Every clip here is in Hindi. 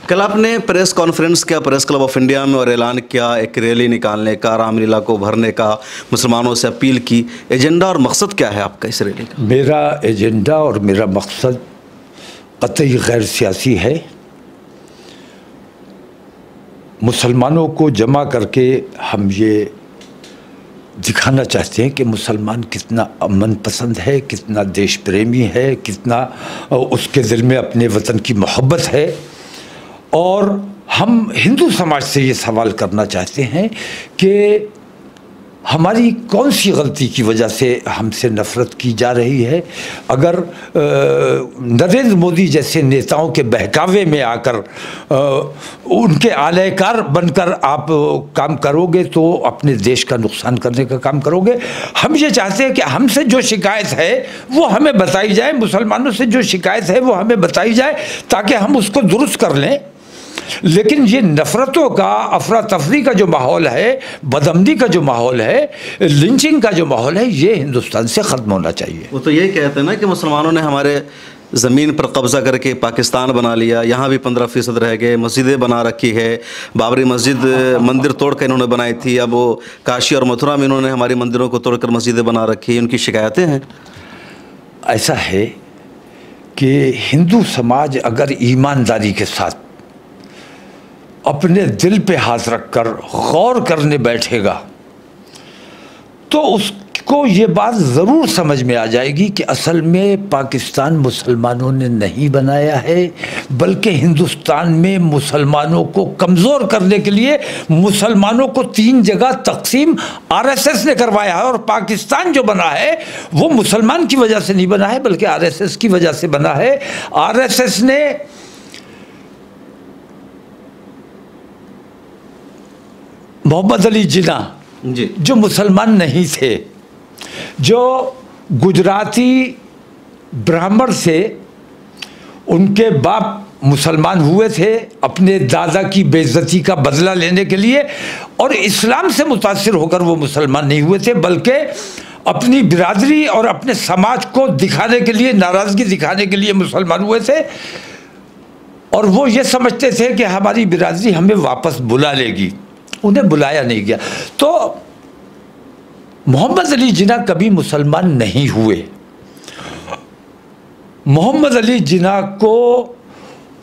कल आपने प्रेस कॉन्फ्रेंस किया प्रेस क्लब ऑफ इंडिया में और ऐलान किया एक रैली निकालने का, रामलीला को भरने का, मुसलमानों से अपील की। एजेंडा और मकसद क्या है आपका इस रैली का? मेरा एजेंडा और मेरा मकसद कतई गैर सियासी है। मुसलमानों को जमा करके हम ये दिखाना चाहते हैं कि मुसलमान कितना अमन पसंद है, कितना देश प्रेमी है, कितना उसके दिल में अपने वतन की मोहब्बत है। और हम हिंदू समाज से ये सवाल करना चाहते हैं कि हमारी कौन सी गलती की वजह से हमसे नफ़रत की जा रही है। अगर नरेंद्र मोदी जैसे नेताओं के बहकावे में आकर उनके आलयकार बनकर आप काम करोगे तो अपने देश का नुकसान करने का काम करोगे। हम ये चाहते हैं कि हमसे जो शिकायत है वो हमें बताई जाए, मुसलमानों से जो शिकायत है वो हमें बताई जाए ताकि हम उसको दुरुस्त कर लें। लेकिन ये नफ़रतों का, अफरा तफरी का जो माहौल है, बदअमनी का जो माहौल है, लिंचिंग का जो माहौल है, ये हिंदुस्तान से ख़त्म होना चाहिए। वो तो यही कहते हैं ना कि मुसलमानों ने हमारे ज़मीन पर कब्ज़ा करके पाकिस्तान बना लिया, यहाँ भी 15% रह गए, मस्जिदें बना रखी है, बाबरी मस्जिद मंदिर तोड़ कर इन्होंने बनाई थी, अब वो काशी और मथुरा में इन्होंने हमारी मंदिरों को तोड़कर मस्जिदें बना रखी, उनकी शिकायतें हैं। ऐसा है कि हिंदू समाज अगर ईमानदारी के साथ अपने दिल पे हाथ रखकर गौर करने बैठेगा तो उसको ये बात ज़रूर समझ में आ जाएगी कि असल में पाकिस्तान मुसलमानों ने नहीं बनाया है, बल्कि हिंदुस्तान में मुसलमानों को कमज़ोर करने के लिए मुसलमानों को 3 जगह तकसीम आरएसएस ने करवाया है। और पाकिस्तान जो बना है वो मुसलमान की वजह से नहीं बना है बल्कि आरएसएस की वजह से बना है। आरएसएस ने मोहम्मद अली जिन्ना जी, जो मुसलमान नहीं थे, जो गुजराती ब्राह्मण से उनके बाप मुसलमान हुए थे अपने दादा की बेइज्जती का बदला लेने के लिए, और इस्लाम से मुतासिर होकर वो मुसलमान नहीं हुए थे बल्कि अपनी बिरादरी और अपने समाज को दिखाने के लिए, नाराज़गी दिखाने के लिए मुसलमान हुए थे। और वो ये समझते थे कि हमारी बिरादरी हमें वापस बुला लेगी, उन्हें बुलाया नहीं गया। तो मोहम्मद अली जिन्ना कभी मुसलमान नहीं हुए। मोहम्मद अली जिन्ना को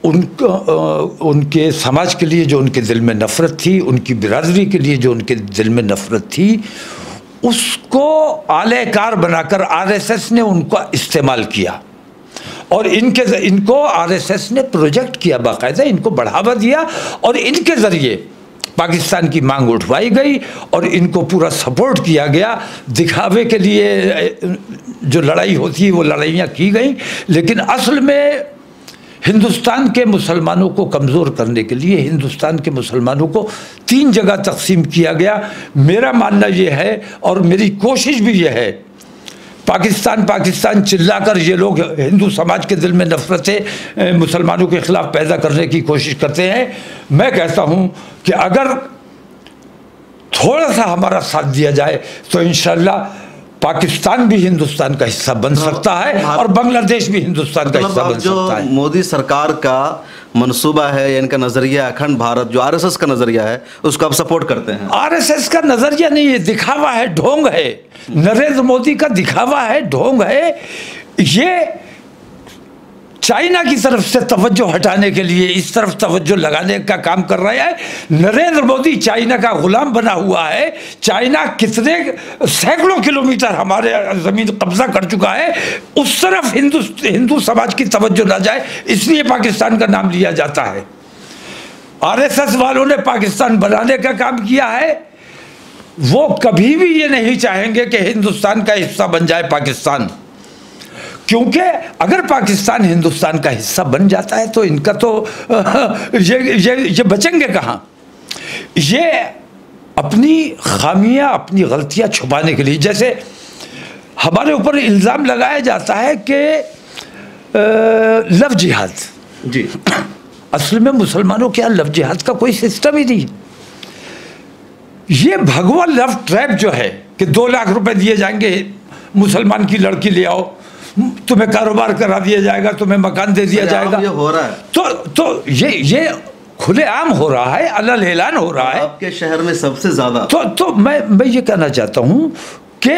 उनके समाज के लिए जो उनके दिल में नफ़रत थी, उनकी बिरादरी के लिए जो उनके दिल में नफ़रत थी, उसको आलयकार बनाकर आरएसएस ने उनका इस्तेमाल किया और इनको आरएसएस ने प्रोजेक्ट किया, बाकायदा इनको बढ़ावा दिया और इनके ज़रिए पाकिस्तान की मांग उठवाई गई और इनको पूरा सपोर्ट किया गया। दिखावे के लिए जो लड़ाई होती है वो लड़ाइयाँ की गई, लेकिन असल में हिंदुस्तान के मुसलमानों को कमज़ोर करने के लिए हिंदुस्तान के मुसलमानों को 3 जगह तकसीम किया गया। मेरा मानना ये है और मेरी कोशिश भी ये है, पाकिस्तान पाकिस्तान चिल्लाकर ये लोग हिंदू समाज के दिल में नफ़रतें मुसलमानों के ख़िलाफ़ पैदा करने की कोशिश करते हैं। मैं कहता हूँ कि अगर थोड़ा सा हमारा साथ दिया जाए तो इंशाअल्लाह पाकिस्तान भी हिंदुस्तान का हिस्सा बन सकता है और बांग्लादेश भी हिंदुस्तान का हिस्सा बन सकता है। मोदी सरकार का मनसूबा है, इनका नज़रिया अखंड भारत, जो आरएसएस का नज़रिया है, उसको आप सपोर्ट करते हैं? आरएसएस का नज़रिया नहीं है, दिखावा है, ढोंग है। नरेंद्र मोदी का दिखावा है, ढोंग है। ये चाइना की तरफ से तवज्जो हटाने के लिए इस तरफ तवज्जो लगाने का काम कर रहा है। नरेंद्र मोदी चाइना का गुलाम बना हुआ है। चाइना कितने सैकड़ों किलोमीटर हमारे ज़मीन कब्जा कर चुका है, उस तरफ हिंदू समाज की तवज्जो ना जाए, इसलिए पाकिस्तान का नाम लिया जाता है। आरएसएस वालों ने पाकिस्तान बनाने का काम किया है, वो कभी भी ये नहीं चाहेंगे कि हिंदुस्तान का हिस्सा बन जाए पाकिस्तान, क्योंकि अगर पाकिस्तान हिंदुस्तान का हिस्सा बन जाता है तो इनका तो ये बचेंगे कहाँ। ये अपनी खामियां, अपनी गलतियां छुपाने के लिए, जैसे हमारे ऊपर इल्ज़ाम लगाया जाता है कि लव जिहाद जी, असल में मुसलमानों के यहाँ लव जिहाद का कोई सिस्टम ही नहीं। ये भगवा लव ट्रैप जो है कि 2 लाख रुपए दिए जाएंगे, मुसलमान की लड़की ले आओ, तुम्हें कारोबार करा दिया जाएगा, तुम्हें मकान दे दिया जाएगा, ये हो रहा है। तो ये खुलेआम हो रहा है, अलल ऐलान हो रहा है। आपके शहर में सबसे ज्यादा तो मैं ये कहना चाहता हूं कि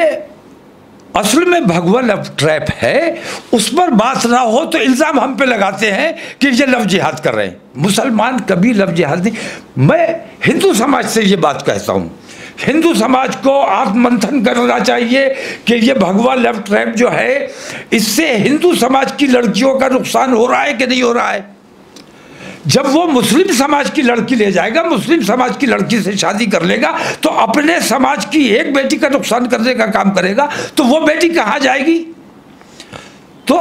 असल में भगवा लव ट्रैप है, उस पर बात ना हो तो इल्ज़ाम हम पे लगाते हैं कि ये लव जिहाद कर रहे हैं। मुसलमान कभी लव जिहाद नहीं। मैं हिंदू समाज से ये बात कहता हूँ, हिंदू समाज को आत्ममंथन करना चाहिए कि ये भगवा लव ट्रैप जो है, इससे हिंदू समाज की लड़कियों का नुकसान हो रहा है कि नहीं हो रहा है। जब वो मुस्लिम समाज की लड़की ले जाएगा, मुस्लिम समाज की लड़की से शादी कर लेगा, तो अपने समाज की एक बेटी का नुकसान करने का काम करेगा, तो वो बेटी कहाँ जाएगी। तो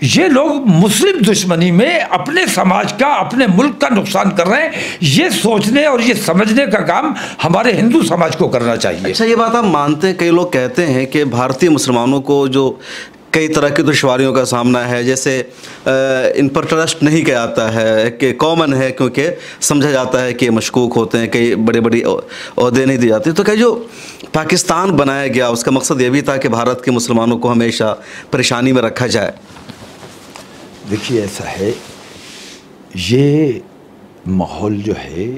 ये लोग मुस्लिम दुश्मनी में अपने समाज का, अपने मुल्क का नुकसान कर रहे हैं। ये सोचने और ये समझने का काम हमारे हिंदू समाज को करना चाहिए। अच्छा, ये बात आप मानते हैं? कई लोग कहते हैं कि भारतीय मुसलमानों को जो कई तरह की दुश्वारियों का सामना है, जैसे इन पर ट्रस्ट नहीं किया जाता है, कि कॉमन है, क्योंकि समझा जाता है कि मशकूक होते हैं, कई बड़े बड़ी ओहदे नहीं दी जाती। तो क्या जो पाकिस्तान बनाया गया उसका मकसद ये भी था कि भारत के मुसलमानों को हमेशा परेशानी में रखा जाए? देखिए, ऐसा है, ये माहौल जो है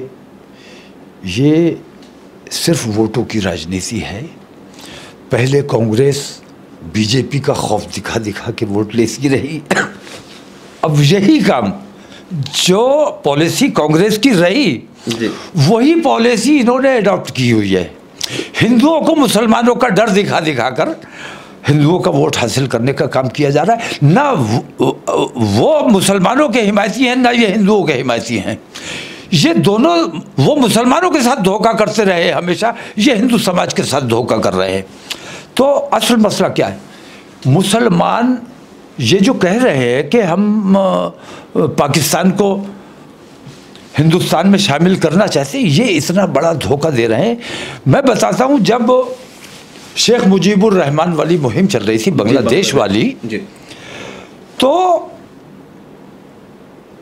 ये सिर्फ वोटों की राजनीति है। पहले कांग्रेस बीजेपी का खौफ दिखा दिखा के वोट लेती रही। अब यही काम, जो पॉलिसी कांग्रेस की रही वही पॉलिसी इन्होंने अडॉप्ट की हुई है। हिंदुओं को मुसलमानों का डर दिखा दिखा कर हिंदुओं का वोट हासिल करने का काम किया जा रहा है। ना वो मुसलमानों के हिमायती हैं, ना ये हिंदुओं के हिमायती हैं। ये दोनों, वो मुसलमानों के साथ धोखा करते रहे हमेशा, ये हिंदू समाज के साथ धोखा कर रहे हैं। तो असल मसला क्या है, मुसलमान ये जो कह रहे हैं कि हम पाकिस्तान को हिंदुस्तान में शामिल करना चाहते हैं, ये इतना बड़ा धोखा दे रहे हैं। मैं बताता हूँ, जब शेख मुजीबुर रहमान वाली मुहिम चल रही थी, बांग्लादेश वाली, तो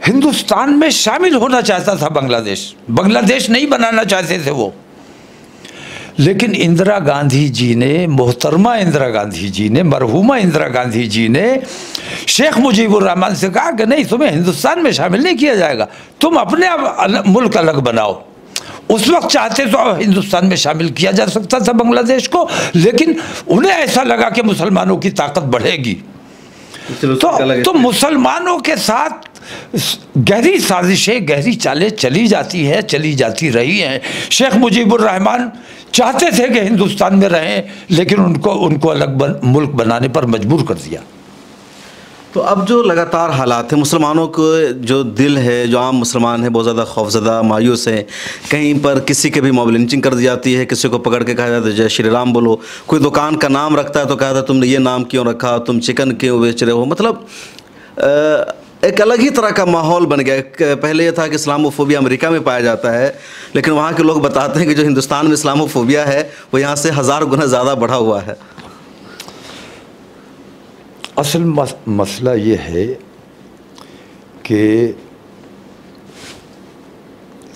हिंदुस्तान में शामिल होना चाहता था बांग्लादेश नहीं बनाना चाहते थे वो। लेकिन इंदिरा गांधी जी ने, मोहतरमा इंदिरा गांधी जी ने, मरहूमा इंदिरा गांधी जी ने शेख मुजीबुर रहमान से कहा कि नहीं, तुम्हें हिंदुस्तान में शामिल नहीं किया जाएगा, तुम अपने मुल्क अलग बनाओ। उस वक्त चाहते तो हिंदुस्तान में शामिल किया जा सकता था बांग्लादेश को, लेकिन उन्हें ऐसा लगा कि मुसलमानों की ताकत बढ़ेगी। तो मुसलमानों के साथ गहरी साजिशें, गहरी चालें चली जाती रही हैं। शेख मुजीबुर रहमान चाहते थे कि हिंदुस्तान में रहें, लेकिन उनको अलग मुल्क बनाने पर मजबूर कर दिया। तो अब जो लगातार हालात है, मुसलमानों को जो दिल है, जो आम मुसलमान है, बहुत ज़्यादा खौफज़दा, मायूस है। कहीं पर किसी के भी मॉब लिंचिंग कर दी जाती है, किसी को पकड़ के कहा जाता है जय श्री राम बोलो। कोई दुकान का नाम रखता है तो कहा था तुमने ये नाम क्यों रखा, तुम चिकन क्यों बेच रहे हो। मतलब एक अलग ही तरह का माहौल बन गया। पहले ये था कि इस्लामोफोबिया अमेरिका में पाया जाता है, लेकिन वहाँ के लोग बताते हैं कि जो हिंदुस्तान में इस्लामोफोबिया है वो यहाँ से 1000 गुना ज़्यादा बढ़ा हुआ है। असल मसला ये है कि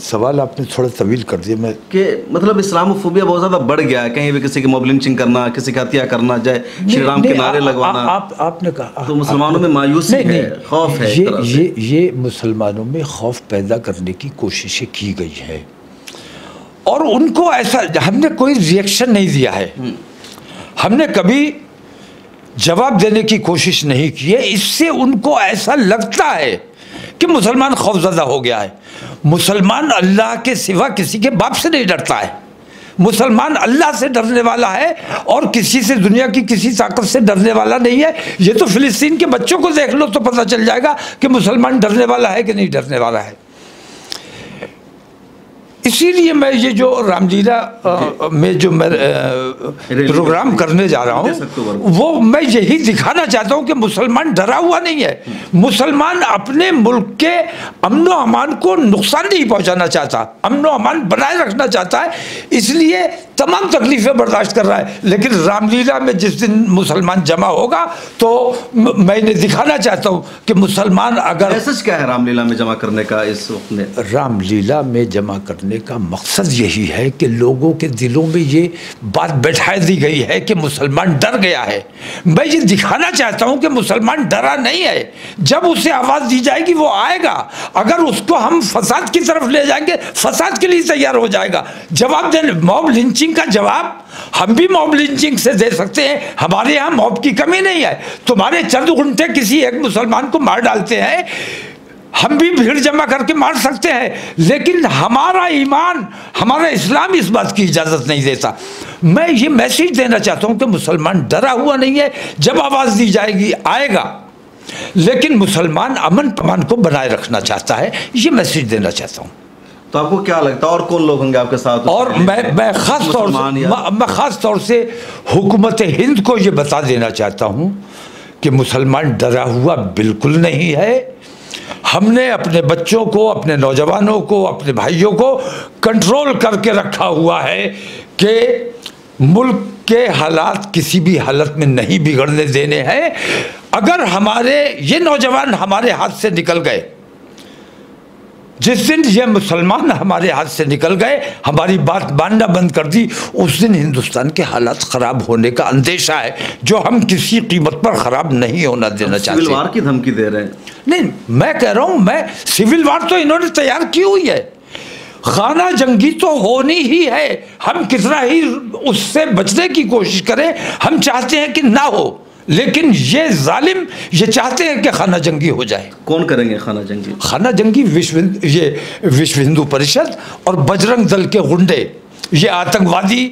सवाल आपने थोड़ा तवील कर दिया। मैं कि मतलब इस्लामोफोबिया बहुत ज़्यादा बढ़ गया है, कहीं भी किसी की मॉब लिंचिंग करना, किसी का हत्या करना, जय श्री राम के नारे लगवाना। आपने कहा तो मुसलमानों में मायूसी है, खौफ है। ये मुसलमानों में खौफ पैदा करने की कोशिशें की गई है, और उनको ऐसा, हमने कोई रिएक्शन नहीं दिया है, हमने कभी जवाब देने की कोशिश नहीं की है। इससे उनको ऐसा लगता है कि मुसलमान खौफज़दा हो गया है। मुसलमान अल्लाह के सिवा किसी के बाप से नहीं डरता है। मुसलमान अल्लाह से डरने वाला है और किसी से, दुनिया की किसी ताकत से डरने वाला नहीं है। ये तो फिलिस्तीन के बच्चों को देख लो तो पता चल जाएगा कि मुसलमान डरने वाला है कि नहीं डरने वाला है। इसीलिए मैं ये जो रामलीला में जो मैं प्रोग्राम करने जा रहा हूँ, वो मैं यही दिखाना चाहता हूँ कि मुसलमान डरा हुआ नहीं है। मुसलमान अपने मुल्क के अमन व अमान को नुकसान नहीं पहुँचाना चाहता, अमन व अमान बनाए रखना चाहता है। इसलिए तमाम तकलीफें बर्दाश्त कर रहा है, लेकिन रामलीला में जिस दिन मुसलमान जमा होगा तो मैं इन्हें दिखाना चाहता हूँ कि मुसलमान अगर मैसेज क्या है रामलीला में जमा करने का इस वक्त में? रामलीला में जमा करने का मकसद यही है कि लोगों के दिलों में ये बात बैठा दी गई है कि मुसलमान डर गया है। मैं ये दिखाना चाहता हूँ कि मुसलमान डरा नहीं है। जब उसे आवाज़ दी जाएगी वो आएगा। अगर उसको हम फसाद की तरफ ले जाएंगे, फसाद के लिए तैयार हो जाएगा। जवाब देने, मॉब लिंचिंग का जवाब हम भी मॉब लिंचिंग से दे सकते हैं। हमारे यहाँ मॉब की कमी नहीं है। तुम्हारे चंद घंटे किसी एक मुसलमान को मार डालते हैं, हम भी भीड़ जमा करके मार सकते हैं, लेकिन हमारा ईमान, हमारा इस्लाम इस बात की इजाज़त नहीं देता। मैं ये मैसेज देना चाहता हूँ कि मुसलमान डरा हुआ नहीं है। जब आवाज़ दी जाएगी आएगा, लेकिन मुसलमान अमन पमान को बनाए रखना चाहता है। ये मैसेज देना चाहता हूँ। तो आपको क्या लगता है और कौन लोग होंगे आपके साथ? और मैं ख़ास तौर से हुकूमत हिंद को ये बता देना चाहता हूँ कि मुसलमान डरा हुआ बिल्कुल नहीं है। हमने अपने बच्चों को, अपने नौजवानों को, अपने भाइयों को कंट्रोल करके रखा हुआ है कि मुल्क के हालात किसी भी हालत में नहीं बिगड़ने देने हैं। अगर हमारे ये नौजवान हमारे हाथ से निकल गए, जिस दिन ये मुसलमान हमारे हाथ से निकल गए, हमारी बात मानना बंद कर दी, उस दिन हिंदुस्तान के हालात ख़राब होने का अंदेशा है, जो हम किसी कीमत पर ख़राब नहीं होना देना चाहते। सिविल वार की धमकी दे रहे हैं? नहीं, मैं कह रहा हूँ, मैं सिविल वार तो इन्होंने तैयार की हुई है। खाना जंगी तो होनी ही है। हम कितना ही उससे बचने की कोशिश करें, हम चाहते हैं कि ना हो, लेकिन ये जालिम ये चाहते हैं कि खाना जंगी हो जाए। कौन करेंगे खाना जंगी? खाना जंगी विश्व हिंदू परिषद और बजरंग दल के गुंडे, ये आतंकवादी,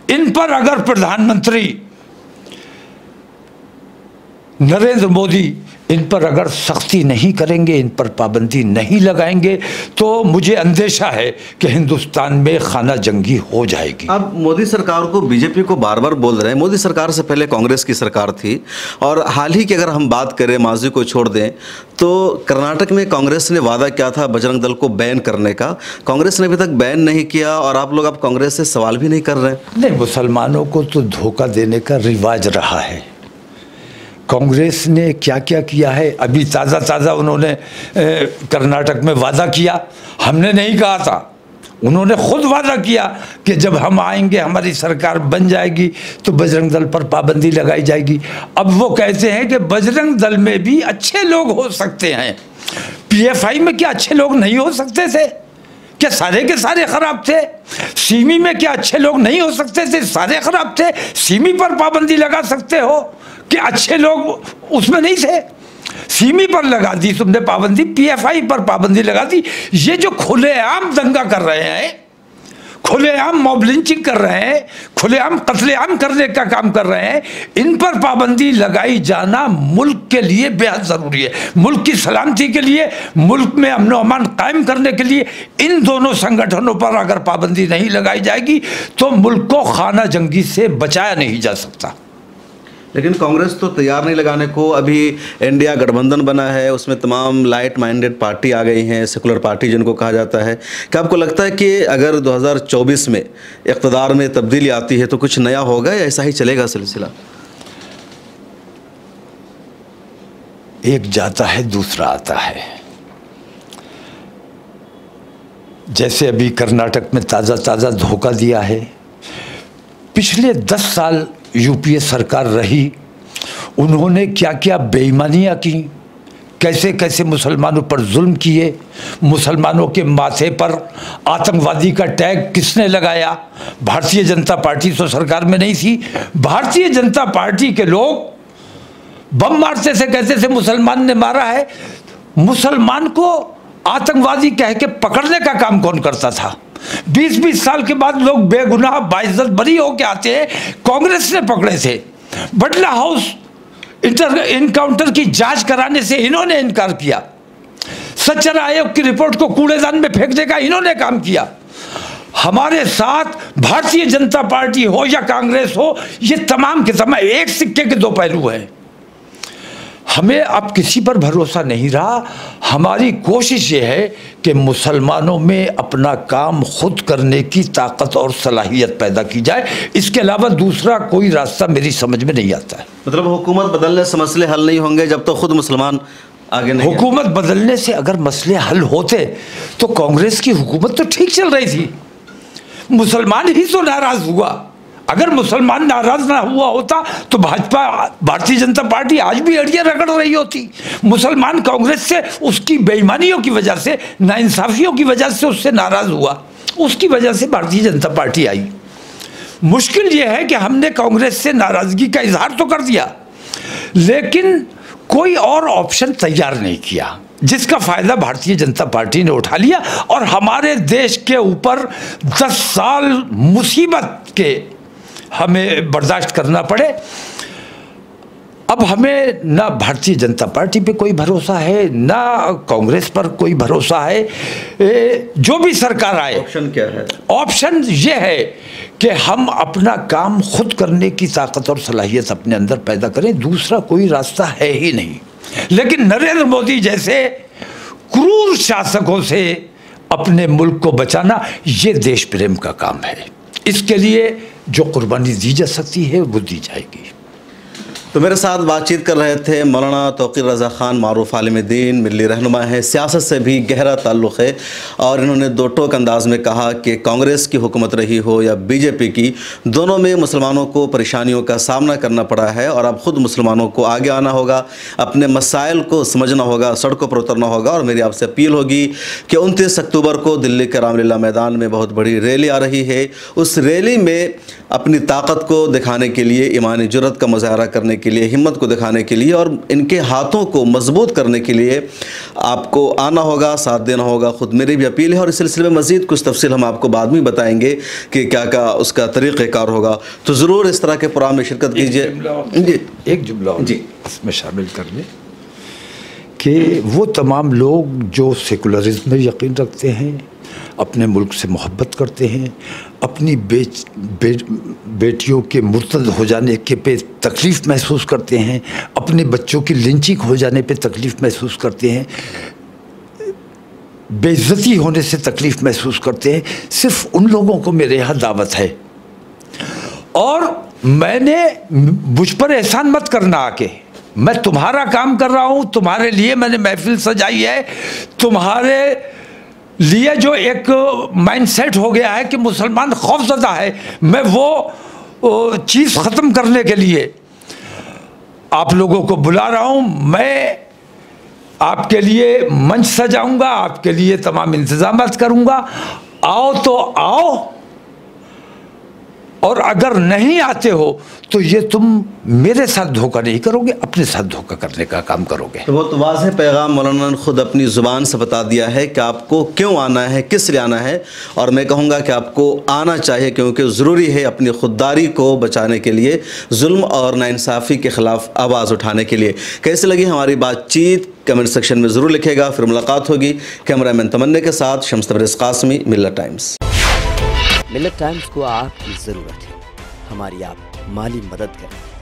इन पर अगर प्रधानमंत्री नरेंद्र मोदी इन पर अगर सख्ती नहीं करेंगे, इन पर पाबंदी नहीं लगाएंगे, तो मुझे अंदेशा है कि हिंदुस्तान में खाना जंगी हो जाएगी। अब मोदी सरकार को, बीजेपी को बार बार बोल रहे हैं, मोदी सरकार से पहले कांग्रेस की सरकार थी, और हाल ही की अगर हम बात करें, माजी को छोड़ दें, तो कर्नाटक में कांग्रेस ने वादा किया था बजरंग दल को बैन करने का। कांग्रेस ने अभी तक बैन नहीं किया, और आप लोग अब कांग्रेस से सवाल भी नहीं कर रहे हैं। नहीं, मुसलमानों को तो धोखा देने का रिवाज रहा है। कांग्रेस ने क्या क्या किया है, अभी ताज़ा उन्होंने कर्नाटक में वादा किया, हमने नहीं कहा था, उन्होंने खुद वादा किया कि जब हम आएंगे, हमारी सरकार बन जाएगी तो बजरंग दल पर पाबंदी लगाई जाएगी। अब वो कहते हैं कि बजरंग दल में भी अच्छे लोग हो सकते हैं। पीएफआई में क्या अच्छे लोग नहीं हो सकते थे? क्या सारे के सारे खराब थे? सीमी में क्या अच्छे लोग नहीं हो सकते थे? सारे खराब थे। सीमी पर पाबंदी लगा सकते हो कि अच्छे लोग उसमें नहीं थे? सीमी पर लगा दी तुमने पाबंदी, पीएफआई पर पाबंदी लगा दी। ये जो खुलेआम दंगा कर रहे हैं, खुलेआम मॉब लिंचिंग कर रहे हैं, खुलेआम कत्लेआम करने का काम कर रहे हैं, इन पर पाबंदी लगाई जाना मुल्क के लिए बेहद ज़रूरी है। मुल्क की सलामती के लिए, मुल्क में अमन अमान कायम करने के लिए इन दोनों संगठनों पर अगर पाबंदी नहीं लगाई जाएगी तो मुल्क को खाना जंगी से बचाया नहीं जा सकता। लेकिन कांग्रेस तो तैयार नहीं लगाने को। अभी इंडिया गठबंधन बना है, उसमें तमाम लाइट माइंडेड पार्टी आ गई हैं, सेकुलर पार्टी जिनको कहा जाता है। क्या आपको लगता है कि अगर 2024 में इक़्तिदार में तब्दीली आती है तो कुछ नया होगा, या ऐसा ही चलेगा सिलसिला? एक जाता है दूसरा आता है। जैसे अभी कर्नाटक में ताज़ा धोखा दिया है। पिछले 10 साल यूपीए सरकार रही, उन्होंने क्या क्या बेईमानियाँ की, कैसे कैसे मुसलमानों पर जुल्म किए, मुसलमानों के माथे पर आतंकवादी का टैग किसने लगाया? भारतीय जनता पार्टी तो सरकार में नहीं थी। भारतीय जनता पार्टी के लोग बम मारते थे, कहते थे मुसलमान ने मारा है। मुसलमान को आतंकवादी कह के पकड़ने का काम कौन करता था? 20-20 साल के बाद लोग बेगुनाह बाइज्जत बरी होके आते हैं। कांग्रेस ने पकड़े थे। बटला हाउस इनकाउंटर की जांच कराने से इन्होंने इनकार किया। सच्चर आयोग की रिपोर्ट को कूड़ेदान में फेंकने का इन्होंने काम किया। हमारे साथ भारतीय जनता पार्टी हो या कांग्रेस हो, ये तमाम के तमाम एक सिक्के के दो पहलू हैं। हमें अब किसी पर भरोसा नहीं रहा। हमारी कोशिश ये है कि मुसलमानों में अपना काम खुद करने की ताकत और सलाहियत पैदा की जाए। इसके अलावा दूसरा कोई रास्ता मेरी समझ में नहीं आता है। मतलब हुकूमत बदलने से मसले हल नहीं होंगे जब तक तो खुद मुसलमान आगे नहीं। हुकूमत बदलने से अगर मसले हल होते तो कांग्रेस की हुकूमत तो ठीक चल रही थी, मुसलमान ही तो नाराज हुआ। अगर मुसलमान नाराज ना हुआ होता तो भाजपा, भारतीय जनता पार्टी आज भी अड़ियां रगड़ रही होती। मुसलमान कांग्रेस से उसकी बेईमानियों की वजह से, नाइंसाफियों की वजह से उससे नाराज हुआ, उसकी वजह से भारतीय जनता पार्टी आई। मुश्किल यह है कि हमने कांग्रेस से नाराजगी का इजहार तो कर दिया, लेकिन कोई और ऑप्शन तैयार नहीं किया, जिसका फायदा भारतीय जनता पार्टी ने उठा लिया और हमारे देश के ऊपर 10 साल मुसीबत के हमें बर्दाश्त करना पड़े। अब हमें ना भारतीय जनता पार्टी पे कोई भरोसा है, ना कांग्रेस पर कोई भरोसा है। जो भी सरकार आए, ऑप्शन क्या है? ऑप्शन ये है कि हम अपना काम खुद करने की ताकत और सलाहियत अपने अंदर पैदा करें, दूसरा कोई रास्ता है ही नहीं। लेकिन नरेंद्र मोदी जैसे क्रूर शासकों से अपने मुल्क को बचाना, ये देश प्रेम का काम है। इसके लिए जो कुर्बानी दी जा सकती है वो दी जाएगी। तो मेरे साथ बातचीत कर रहे थे मौलाना तौक़ीर रज़ा ख़ान, मारूफ आलिम दीन, मिल्ली रहनुमा है, सियासत से भी गहरा ताल्लुक़ है। और इन्होंने दो टोक अंदाज में कहा कि कांग्रेस की हुकूमत रही हो या बीजेपी की, दोनों में मुसलमानों को परेशानियों का सामना करना पड़ा है और अब ख़ुद मुसलमानों को आगे आना होगा, अपने मसाइल को समझना होगा, सड़कों पर उतरना होगा। और मेरी आपसे अपील होगी कि 29 अक्टूबर को दिल्ली के रामलीला मैदान में बहुत बड़ी रैली आ रही है। उस रैली में अपनी ताकत को दिखाने के लिए, ईमानी जुर्रत का मुजाहरा करने के लिए, हिम्मत को दिखाने के लिए और इनके हाथों को मजबूत करने के लिए आपको आना होगा, साथ देना होगा। खुद मेरी भी अपील है और इस सिलसिले में मज़ीद कुछ तफसील हम आपको बाद में बताएंगे कि क्या क्या उसका तरीक़ेकार होगा। तो ज़रूर इस तरह के प्रोग्राम में शिरकत कीजिए। जी, एक जुमला जी इसमें शामिल कर लें कि वो तमाम लोग जो सेकुलरिज्म में यकीन रखते हैं, अपने मुल्क से मोहब्बत करते हैं, अपनी बेटियों के मुर्तद हो जाने के पे तकलीफ़ महसूस करते हैं, अपने बच्चों की लिंचिंग हो जाने पे तकलीफ़ महसूस करते हैं, बेइज्जती होने से तकलीफ़ महसूस करते हैं, सिर्फ उन लोगों को मेरे यहाँ दावत है। और मुझ पर एहसान मत करना आके, मैं तुम्हारा काम कर रहा हूँ, तुम्हारे लिए मैंने महफिल सजाई है, तुम्हारे लिए जो एक माइंडसेट हो गया है कि मुसलमान खौफज़दा है, मैं वो चीज़ ख़त्म करने के लिए आप लोगों को बुला रहा हूँ। मैं आपके लिए मंच सजाऊंगा, आपके लिए तमाम इंतज़ामात करूँगा, आओ तो आओ, और अगर नहीं आते हो तो ये तुम मेरे साथ धोखा नहीं करोगे, अपने साथ धोखा करने का काम करोगे। तो वो तो वाज़ेह पैगाम मौलाना ने खुद अपनी ज़ुबान से बता दिया है कि आपको क्यों आना है, किस लिए आना है। और मैं कहूँगा कि आपको आना चाहिए, क्योंकि ज़रूरी है अपनी खुददारी को बचाने के लिए, जुल्म और नाइंसाफ़ी के ख़िलाफ़ आवाज़ उठाने के लिए। कैसे लगी हमारी बातचीत कमेंट सेक्शन में ज़रूर लिखेगा। फिर मुलाकात होगी कैमरामैन तमन्ने के साथ। शम्स तबरेज़ क़ासिमी, मिल्लत टाइम्स। मिल्लत टाइम्स को आपकी ज़रूरत है, हमारी आप माली मदद करें।